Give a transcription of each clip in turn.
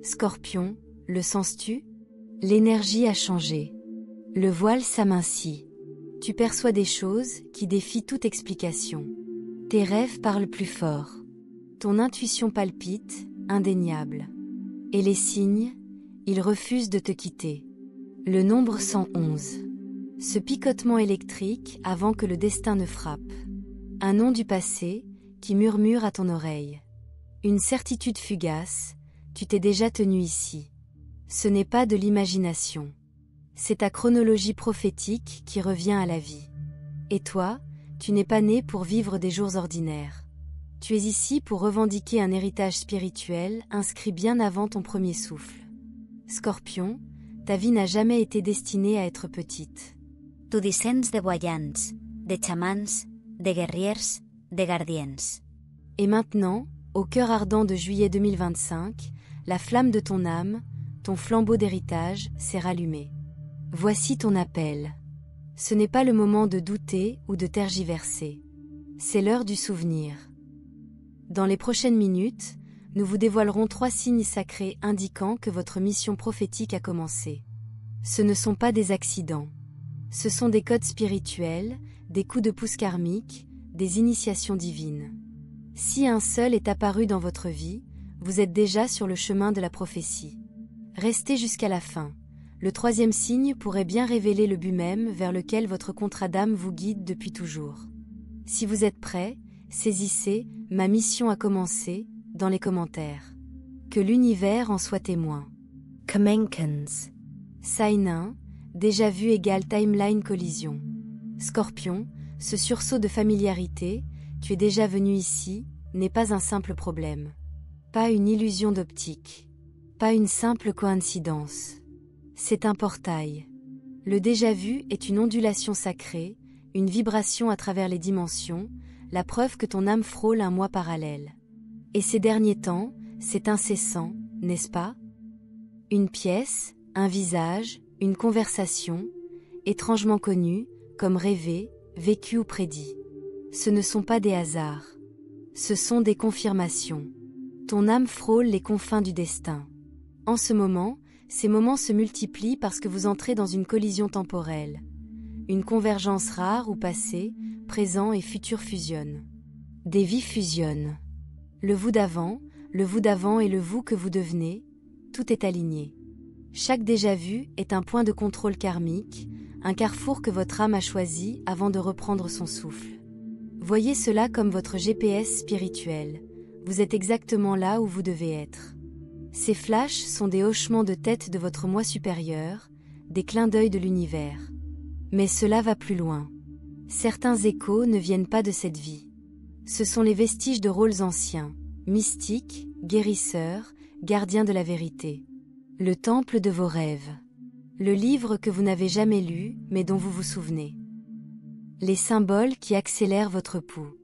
Scorpion, le sens-tu? L'énergie a changé. Le voile s'amincit. Tu perçois des choses qui défient toute explication. Tes rêves parlent plus fort. Ton intuition palpite, indéniable. Et les signes, ils refusent de te quitter. Le nombre 111. Ce picotement électrique avant que le destin ne frappe. Un nom du passé qui murmure à ton oreille. Une certitude fugace, tu t'es déjà tenu ici. Ce n'est pas de l'imagination. C'est ta chronologie prophétique qui revient à la vie. Et toi, tu n'es pas né pour vivre des jours ordinaires. Tu es ici pour revendiquer un héritage spirituel inscrit bien avant ton premier souffle. Scorpion, ta vie n'a jamais été destinée à être petite. Tu descens de voyants, de xamans, de guerriers, de gardiens. Et maintenant, au cœur ardent de juillet 2025, la flamme de ton âme, ton flambeau d'héritage, s'est rallumée. Voici ton appel. Ce n'est pas le moment de douter ou de tergiverser. C'est l'heure du souvenir. Dans les prochaines minutes, nous vous dévoilerons 3 signes sacrés indiquant que votre mission prophétique a commencé. Ce ne sont pas des accidents. Ce sont des codes spirituels, des coups de pouce karmiques, des initiations divines. Si un seul est apparu dans votre vie, vous êtes déjà sur le chemin de la prophétie. Restez jusqu'à la fin. Le 3e signe pourrait bien révéler le but même vers lequel votre contrat d'âme vous guide depuis toujours. Si vous êtes prêts, saisissez « Ma mission a commencé » dans les commentaires. Que l'univers en soit témoin. Commencens. Sign 1, déjà vu égale timeline collision. Scorpion, ce sursaut de familiarité, tu es déjà venu ici, n'est pas un simple problème. Pas une illusion d'optique. Pas une simple coïncidence. C'est un portail. Le déjà-vu est une ondulation sacrée, une vibration à travers les dimensions, la preuve que ton âme frôle un moi parallèle. Et ces derniers temps, c'est incessant, n'est-ce pas? Une pièce, un visage, une conversation, étrangement connue, comme rêvé, vécu ou prédit. Ce ne sont pas des hasards. Ce sont des confirmations. Ton âme frôle les confins du destin. En ce moment, ces moments se multiplient parce que vous entrez dans une collision temporelle. Une convergence rare où passé, présent et futur fusionnent. Des vies fusionnent. Le vous d'avant et le vous que vous devenez, tout est aligné. Chaque déjà-vu est un point de contrôle karmique, un carrefour que votre âme a choisi avant de reprendre son souffle. Voyez cela comme votre GPS spirituel. Vous êtes exactement là où vous devez être. Ces flashs sont des hochements de tête de votre moi supérieur, des clins d'œil de l'univers. Mais cela va plus loin. Certains échos ne viennent pas de cette vie. Ce sont les vestiges de rôles anciens, mystiques, guérisseurs, gardiens de la vérité. Le temple de vos rêves. Le livre que vous n'avez jamais lu, mais dont vous vous souvenez. Les symboles qui accélèrent votre pouls.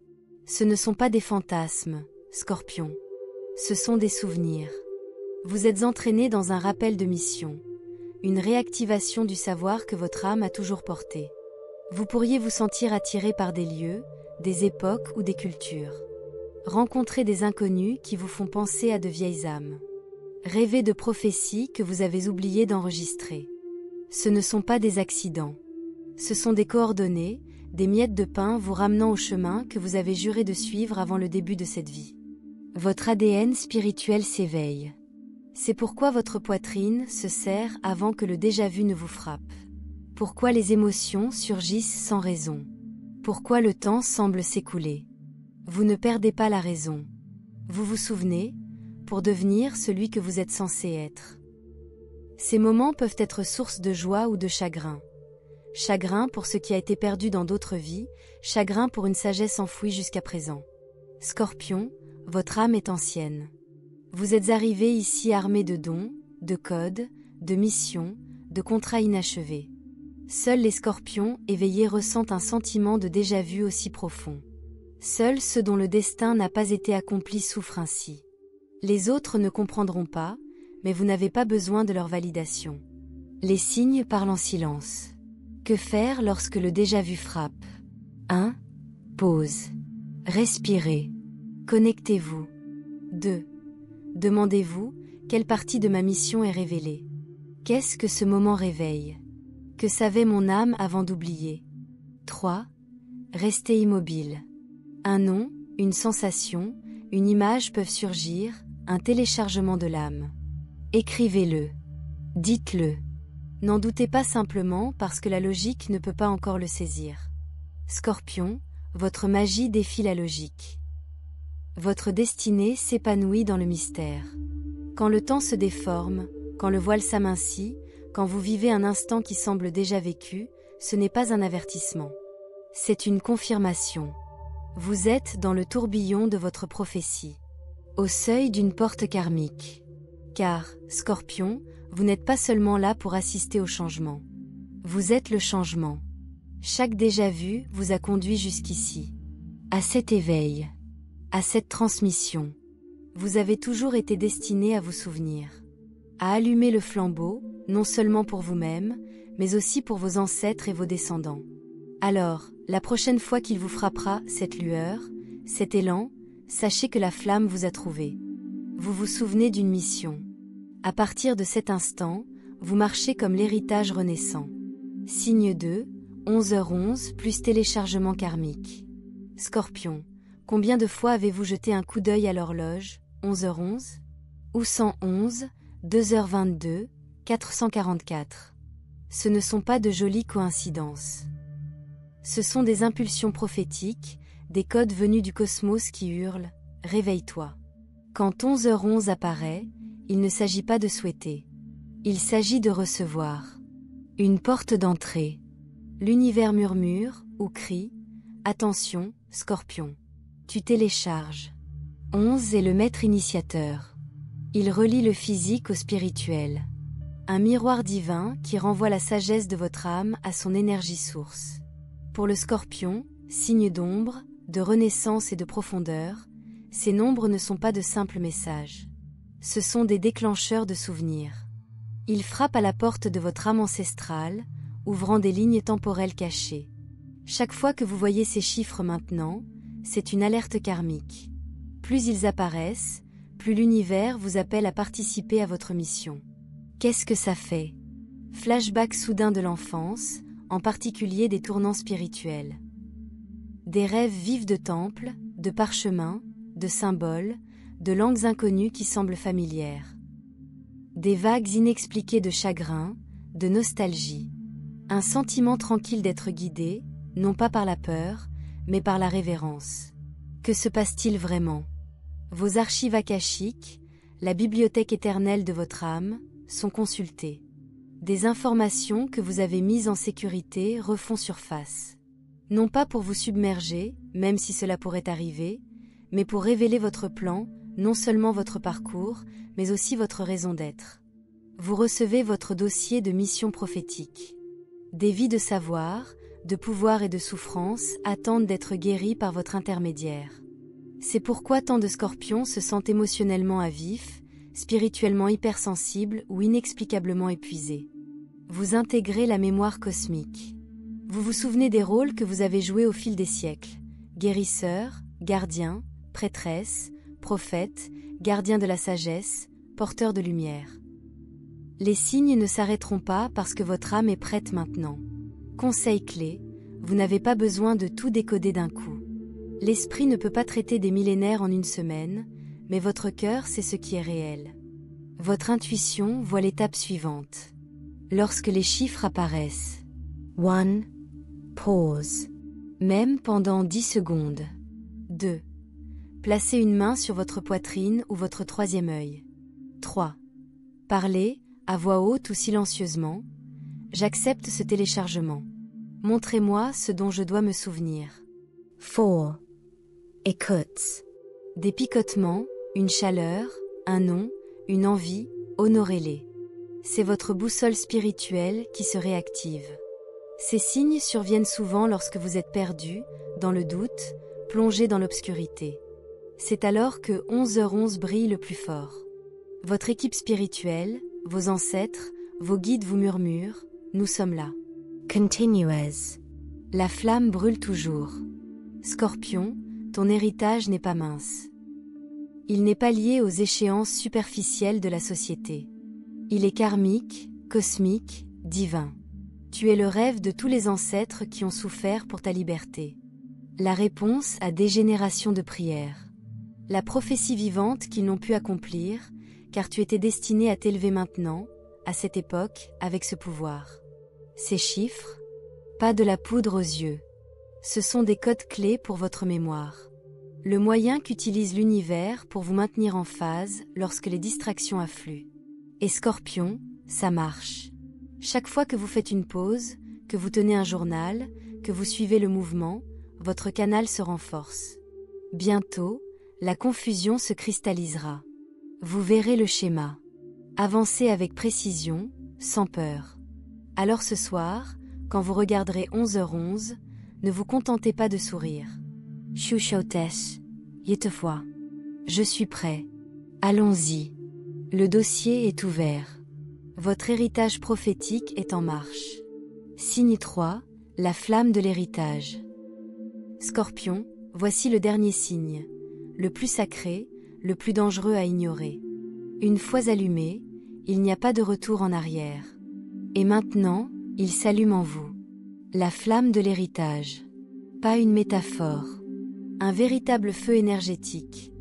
Ce ne sont pas des fantasmes, Scorpion. Ce sont des souvenirs. Vous êtes entraîné dans un rappel de mission, une réactivation du savoir que votre âme a toujours porté. Vous pourriez vous sentir attiré par des lieux, des époques ou des cultures. Rencontrer des inconnus qui vous font penser à de vieilles âmes. Rêver de prophéties que vous avez oublié d'enregistrer. Ce ne sont pas des accidents. Ce sont des coordonnées, des miettes de pain vous ramenant au chemin que vous avez juré de suivre avant le début de cette vie. Votre ADN spirituel s'éveille. C'est pourquoi votre poitrine se serre avant que le déjà-vu ne vous frappe. Pourquoi les émotions surgissent sans raison. Pourquoi le temps semble s'écouler. Vous ne perdez pas la raison. Vous vous souvenez, pour devenir celui que vous êtes censé être. Ces moments peuvent être source de joie ou de chagrin. Chagrin pour ce qui a été perdu dans d'autres vies, chagrin pour une sagesse enfouie jusqu'à présent. Scorpion, votre âme est ancienne. Vous êtes arrivé ici armé de dons, de codes, de missions, de contrats inachevés. Seuls les scorpions éveillés ressentent un sentiment de déjà-vu aussi profond. Seuls ceux dont le destin n'a pas été accompli souffrent ainsi. Les autres ne comprendront pas, mais vous n'avez pas besoin de leur validation. Les signes parlent en silence. Que faire lorsque le déjà-vu frappe? 1. Pause. Respirez. Connectez-vous. 2. Demandez-vous, Quelle partie de ma mission est révélée? Qu'est-ce que ce moment réveille? Que savait mon âme avant d'oublier? 3. Restez immobile. Un nom, une sensation, une image peuvent surgir, un téléchargement de l'âme. Écrivez-le. Dites-le. N'en doutez pas simplement parce que la logique ne peut pas encore le saisir. Scorpion, votre magie défie la logique. Votre destinée s'épanouit dans le mystère. Quand le temps se déforme, quand le voile s'amincit, quand vous vivez un instant qui semble déjà vécu, ce n'est pas un avertissement. C'est une confirmation. Vous êtes dans le tourbillon de votre prophétie, au seuil d'une porte karmique. Car, Scorpion, vous n'êtes pas seulement là pour assister au changement. Vous êtes le changement. Chaque déjà-vu vous a conduit jusqu'ici. À cet éveil. À cette transmission. Vous avez toujours été destiné à vous souvenir. À allumer le flambeau, non seulement pour vous-même, mais aussi pour vos ancêtres et vos descendants. Alors, la prochaine fois qu'il vous frappera cette lueur, cet élan, sachez que la flamme vous a trouvé. Vous vous souvenez d'une mission. À partir de cet instant, vous marchez comme l'héritage renaissant. Signe 2, 11h11 plus téléchargement karmique. Scorpion, combien de fois avez-vous jeté un coup d'œil à l'horloge, 11h11? Ou 111, 2h22, 444. Ce ne sont pas de jolies coïncidences. Ce sont des impulsions prophétiques, des codes venus du cosmos qui hurlent « Réveille-toi ». Quand 11h11 apparaît, il ne s'agit pas de souhaiter. Il s'agit de recevoir. Une porte d'entrée. L'univers murmure ou crie « Attention, Scorpion ». Tu télécharges. 11 est le maître initiateur. Il relie le physique au spirituel. Un miroir divin qui renvoie la sagesse de votre âme à son énergie source. Pour le Scorpion, signe d'ombre, de renaissance et de profondeur, ces nombres ne sont pas de simples messages. Ce sont des déclencheurs de souvenirs. Ils frappent à la porte de votre âme ancestrale, ouvrant des lignes temporelles cachées. Chaque fois que vous voyez ces chiffres maintenant, c'est une alerte karmique. Plus ils apparaissent, plus l'univers vous appelle à participer à votre mission. Qu'est-ce que ça fait? Flashback soudain de l'enfance, en particulier des tournants spirituels. Des rêves vifs de temples, de parchemins, de symboles, de langues inconnues qui semblent familières. Des vagues inexpliquées de chagrin, de nostalgie. Un sentiment tranquille d'être guidé, non pas par la peur, mais par la révérence. Que se passe-t-il vraiment? Vos archives akashiques, la bibliothèque éternelle de votre âme, sont consultées. Des informations que vous avez mises en sécurité refont surface. Non pas pour vous submerger, même si cela pourrait arriver, mais pour révéler votre plan, non seulement votre parcours, mais aussi votre raison d'être. Vous recevez votre dossier de mission prophétique. Des vies de savoir, de pouvoir et de souffrance attendent d'être guéries par votre intermédiaire. C'est pourquoi tant de Scorpions se sentent émotionnellement à vif, spirituellement hypersensibles ou inexplicablement épuisés. Vous intégrez la mémoire cosmique. Vous vous souvenez des rôles que vous avez joués au fil des siècles. Guérisseur, gardien, prêtresse, prophète, gardien de la sagesse, porteur de lumière. Les signes ne s'arrêteront pas parce que votre âme est prête maintenant. Conseil clé, vous n'avez pas besoin de tout décoder d'un coup. L'esprit ne peut pas traiter des millénaires en une semaine, mais votre cœur sait ce qui est réel. Votre intuition voit l'étape suivante. Lorsque les chiffres apparaissent. 1. Pause. Même pendant 10 secondes. 2. Placez une main sur votre poitrine ou votre troisième œil. 3. Parlez, à voix haute ou silencieusement. J'accepte ce téléchargement. Montrez-moi ce dont je dois me souvenir. 4. Écoute. Des picotements, une chaleur, un nom, une envie, honorez-les. C'est votre boussole spirituelle qui se réactive. Ces signes surviennent souvent lorsque vous êtes perdu, dans le doute, plongé dans l'obscurité. C'est alors que 11h11 brille le plus fort. Votre équipe spirituelle, vos ancêtres, vos guides vous murmurent, nous sommes là. Continuez. La flamme brûle toujours. Scorpion, ton héritage n'est pas mince. Il n'est pas lié aux échéances superficielles de la société. Il est karmique, cosmique, divin. Tu es le rêve de tous les ancêtres qui ont souffert pour ta liberté. La réponse à des générations de prières. La prophétie vivante qu'ils n'ont pu accomplir, car tu étais destiné à t'élever maintenant, à cette époque, avec ce pouvoir. Ces chiffres, pas de la poudre aux yeux. Ce sont des codes clés pour votre mémoire. Le moyen qu'utilise l'univers pour vous maintenir en phase lorsque les distractions affluent. Et Scorpion, ça marche. Chaque fois que vous faites une pause, que vous tenez un journal, que vous suivez le mouvement, votre canal se renforce. Bientôt, la confusion se cristallisera. Vous verrez le schéma. Avancez avec précision, sans peur. Alors ce soir, quand vous regarderez 11h11, ne vous contentez pas de sourire. Chuchotes, Yetefois. Je suis prêt. Allons-y. Le dossier est ouvert. Votre héritage prophétique est en marche. Signe 3, la flamme de l'héritage. Scorpion, voici le dernier signe, le plus sacré, le plus dangereux à ignorer. Une fois allumé, il n'y a pas de retour en arrière. Et maintenant, il s'allume en vous. La flamme de l'héritage. Pas une métaphore. Un véritable feu énergétique.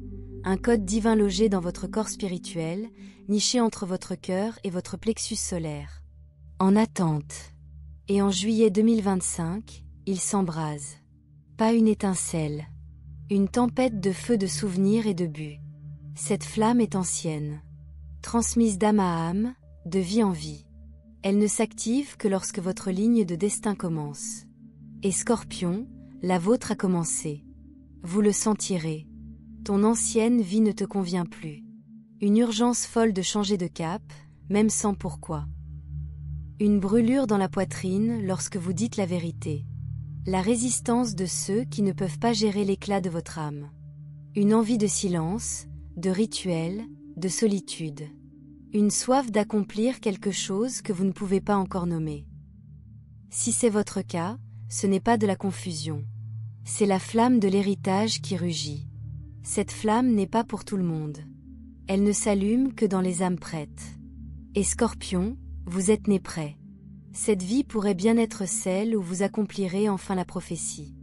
Un code divin logé dans votre corps spirituel, niché entre votre cœur et votre plexus solaire. En attente. Et en juillet 2025, il s'embrase. Pas une étincelle. Une tempête de feu de souvenirs et de buts. Cette flamme est ancienne. Transmise d'âme à âme, de vie en vie. Elle ne s'active que lorsque votre ligne de destin commence. Et Scorpion, la vôtre a commencé. Vous le sentirez. Ton ancienne vie ne te convient plus. Une urgence folle de changer de cap, même sans pourquoi. Une brûlure dans la poitrine lorsque vous dites la vérité. La résistance de ceux qui ne peuvent pas gérer l'éclat de votre âme. Une envie de silence, de rituel, de solitude. Une soif d'accomplir quelque chose que vous ne pouvez pas encore nommer. Si c'est votre cas, ce n'est pas de la confusion. C'est la flamme de l'héritage qui rugit. Cette flamme n'est pas pour tout le monde. Elle ne s'allume que dans les âmes prêtes. Et Scorpion, vous êtes né prêt. Cette vie pourrait bien être celle où vous accomplirez enfin la prophétie.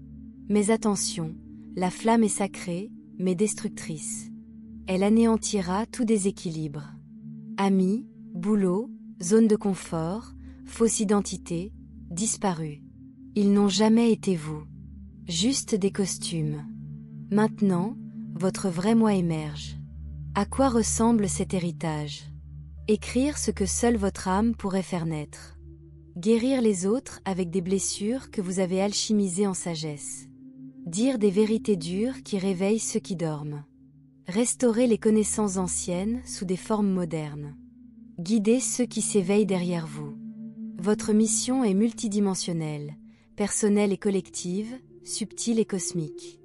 Mais attention, la flamme est sacrée, mais destructrice. Elle anéantira tout déséquilibre. Amis, boulot, zone de confort, fausse identité, disparus. Ils n'ont jamais été vous. Juste des costumes. Maintenant, votre vrai moi émerge. À quoi ressemble cet héritage? Écrire ce que seule votre âme pourrait faire naître. Guérir les autres avec des blessures que vous avez alchimisées en sagesse. Dire des vérités dures qui réveillent ceux qui dorment. Restaurer les connaissances anciennes sous des formes modernes. Guider ceux qui s'éveillent derrière vous. Votre mission est multidimensionnelle, personnelle et collective, subtile et cosmique.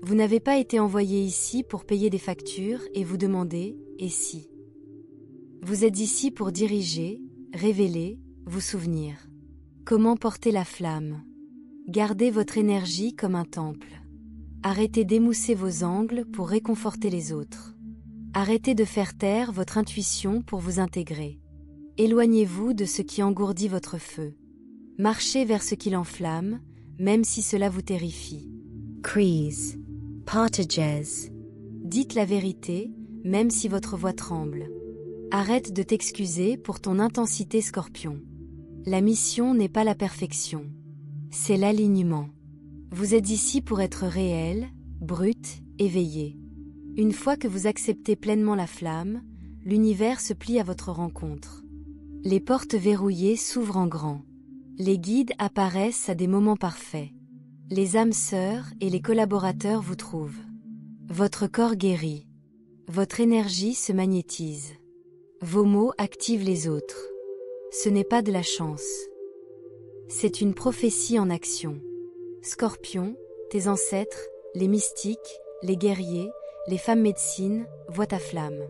Vous n'avez pas été envoyé ici pour payer des factures et vous demander « et si ?» Vous êtes ici pour diriger, révéler, vous souvenir. Comment porter la flamme? Gardez votre énergie comme un temple. Arrêtez d'émousser vos angles pour réconforter les autres. Arrêtez de faire taire votre intuition pour vous intégrer. Éloignez-vous de ce qui engourdit votre feu. Marchez vers ce qui l'enflamme, même si cela vous terrifie. Crease. Partages. Dites la vérité, même si votre voix tremble. Arrête de t'excuser pour ton intensité Scorpion. La mission n'est pas la perfection. C'est l'alignement. Vous êtes ici pour être réel, brut, éveillé. Une fois que vous acceptez pleinement la flamme, l'univers se plie à votre rencontre. Les portes verrouillées s'ouvrent en grand. Les guides apparaissent à des moments parfaits. Les âmes sœurs et les collaborateurs vous trouvent. Votre corps guérit. Votre énergie se magnétise. Vos mots activent les autres. Ce n'est pas de la chance. C'est une prophétie en action. Scorpion, tes ancêtres, les mystiques, les guerriers, les femmes médecines, voient ta flamme.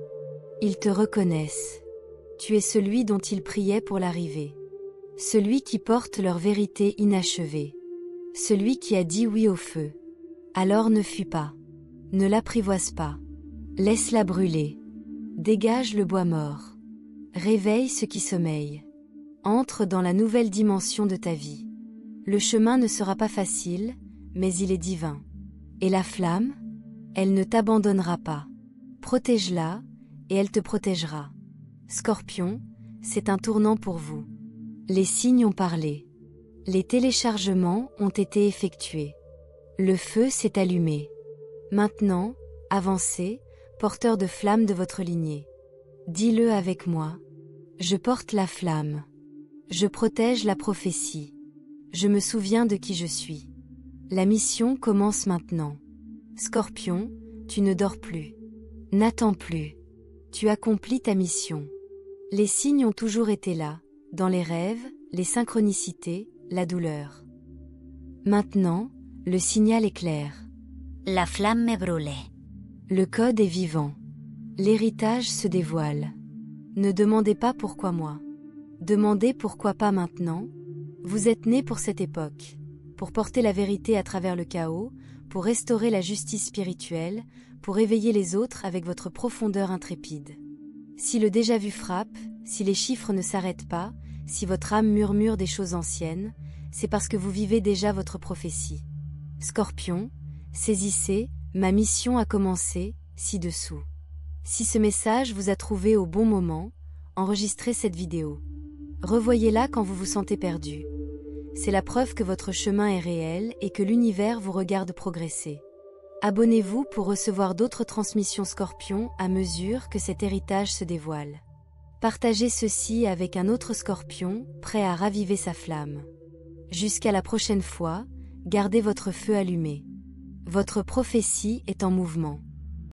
Ils te reconnaissent. Tu es celui dont ils priaient pour l'arrivée. Celui qui porte leur vérité inachevée. Celui qui a dit oui au feu. Alors ne fuis pas. Ne l'apprivoise pas. Laisse-la brûler. Dégage le bois mort. Réveille ce qui sommeille. Entre dans la nouvelle dimension de ta vie. Le chemin ne sera pas facile, mais il est divin. Et la flamme? Elle ne t'abandonnera pas. Protège-la, et elle te protégera. Scorpion, c'est un tournant pour vous. Les signes ont parlé. Les téléchargements ont été effectués. Le feu s'est allumé. Maintenant, avancez, porteur de flamme de votre lignée. Dis-le avec moi. Je porte la flamme. Je protège la prophétie. Je me souviens de qui je suis. La mission commence maintenant. Scorpion, tu ne dors plus. N'attends plus. Tu accomplis ta mission. Les signes ont toujours été là, dans les rêves, les synchronicités, la douleur. Maintenant, le signal est clair. La flamme brûle. Le code est vivant. L'héritage se dévoile. Ne demandez pas pourquoi moi. Demandez pourquoi pas maintenant. Vous êtes né pour cette époque, pour porter la vérité à travers le chaos, pour restaurer la justice spirituelle, pour éveiller les autres avec votre profondeur intrépide. Si le déjà-vu frappe, si les chiffres ne s'arrêtent pas, si votre âme murmure des choses anciennes, c'est parce que vous vivez déjà votre prophétie. Scorpion, saisissez, ma mission a commencé, ci-dessous. Si ce message vous a trouvé au bon moment, enregistrez cette vidéo. Revoyez-la quand vous vous sentez perdu. C'est la preuve que votre chemin est réel et que l'univers vous regarde progresser. Abonnez-vous pour recevoir d'autres transmissions Scorpion à mesure que cet héritage se dévoile. Partagez ceci avec un autre Scorpion prêt à raviver sa flamme. Jusqu'à la prochaine fois, gardez votre feu allumé. Votre prophétie est en mouvement.